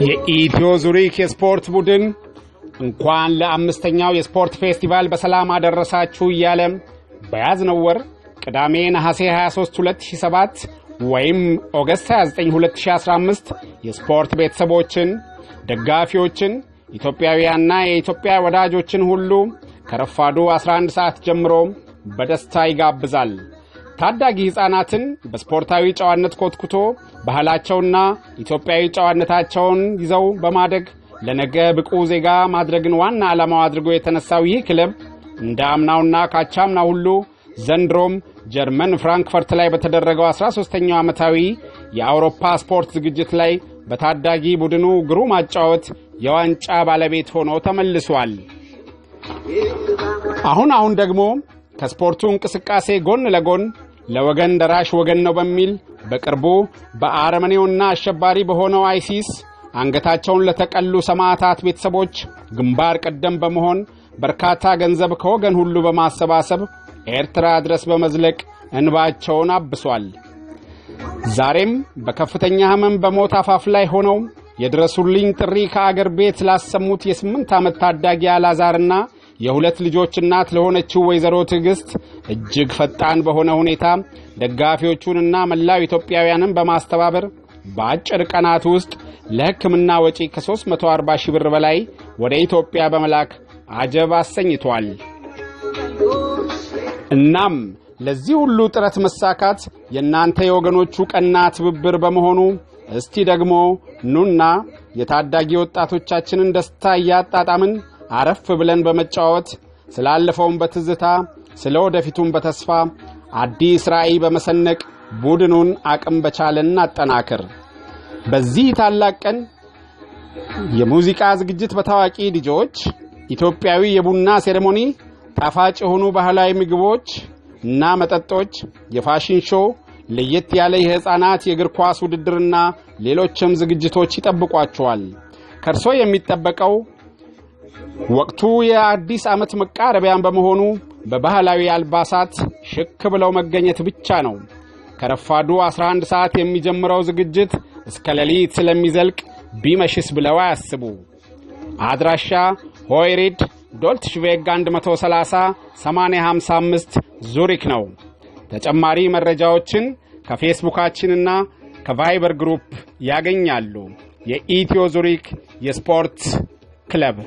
የኢትዮ ዙሪክ የስፖርት ቡድን እንኳን ለአምስተኛው የስፖርት ፌስቲቫል በሰላም አደረሳችሁ እያለ በያዝነው ወር ቅዳሜ ነሐሴ 23 2007 ወይም ኦገስት 29 2015 የስፖርት ቤተሰቦችን ደጋፊዎችን ኢትዮጵያውያንና የኢትዮጵያ ወዳጆችን ሁሉ ከረፋዱ 11 ሰዓት ጀምሮ በደስታ ይጋብዛል። ታዳጊ ህፃናትን በስፖርታዊ ጨዋነት ኮትኩቶ ባህላቸውና ኢትዮጵያዊ ጨዋነታቸውን ይዘው በማደግ ለነገ ብቁ ዜጋ ማድረግን ዋና ዓላማው አድርጎ የተነሳው ይህ ክለብ እንደ አምናውና ካቻምናው ሁሉ ዘንድሮም ጀርመን ፍራንክፈርት ላይ በተደረገው 13ኛው ዓመታዊ የአውሮፓ ስፖርት ዝግጅት ላይ በታዳጊ ቡድኑ ግሩም አጫወት የዋንጫ ባለቤት ሆኖ ተመልሷል። አሁን ደግሞ ከስፖርቱ እንቅስቃሴ ጎን ለጎን ለወገን ደራሽ ወገን ነው በሚል በቅርቡ በአረመኔውና አሸባሪ በሆነው አይሲስ አንገታቸውን ለተቀሉ ሰማዕታት ቤተሰቦች ግንባር ቀደም በመሆን በርካታ ገንዘብ ከወገን ሁሉ በማሰባሰብ ኤርትራ ድረስ በመዝለቅ እንባቸውን አብሷል። ዛሬም በከፍተኛ ህመም በሞት አፋፍ ላይ ሆነው የድረሱልኝ ጥሪ ከአገር ቤት ላሰሙት የ8 ዓመት ታዳጊ አላዛርና የሁለት ልጆች እናት ለሆነችው ወይዘሮ ትዕግስት እጅግ ፈጣን በሆነ ሁኔታ ደጋፊዎቹንና መላው ኢትዮጵያውያንን በማስተባበር በአጭር ቀናት ውስጥ ለሕክምና ወጪ ከ340 ሺህ ብር በላይ ወደ ኢትዮጵያ በመላክ አጀብ አሰኝቷል። እናም ለዚህ ሁሉ ጥረት መሳካት የናንተ የወገኖቹ ቀና ትብብር በመሆኑ እስቲ ደግሞ ኑና የታዳጊ ወጣቶቻችንን ደስታ ያጣጣምን አረፍ ብለን በመጫወት ስላለፈውም በትዝታ ስለወደፊቱም በተስፋ አዲስ ራዕይ በመሰነቅ ቡድኑን አቅም በቻለን አጠናክር። በዚህ ታላቅ ቀን የሙዚቃ ዝግጅት በታዋቂ ዲጆች፣ ኢትዮጵያዊ የቡና ሴሬሞኒ፣ ጣፋጭ የሆኑ ባህላዊ ምግቦች እና መጠጦች፣ የፋሽን ሾው፣ ለየት ያለ የህፃናት የእግር ኳስ ውድድርና ሌሎችም ዝግጅቶች ይጠብቋቸዋል። ከርሶ የሚጠበቀው ወቅቱ የአዲስ ዓመት መቃረቢያን በመሆኑ በባህላዊ አልባሳት ሽክ ብለው መገኘት ብቻ ነው። ከረፋዱ 11 ሰዓት የሚጀምረው ዝግጅት እስከ ሌሊት ስለሚዘልቅ ቢመሽስ ብለው አያስቡ። አድራሻ ሆይሪድ ዶልትሽቬግ 130 855 ዙሪክ ነው። ተጨማሪ መረጃዎችን ከፌስቡካችንና ከቫይበር ግሩፕ ያገኛሉ። የኢትዮ ዙሪክ የስፖርት ክለብ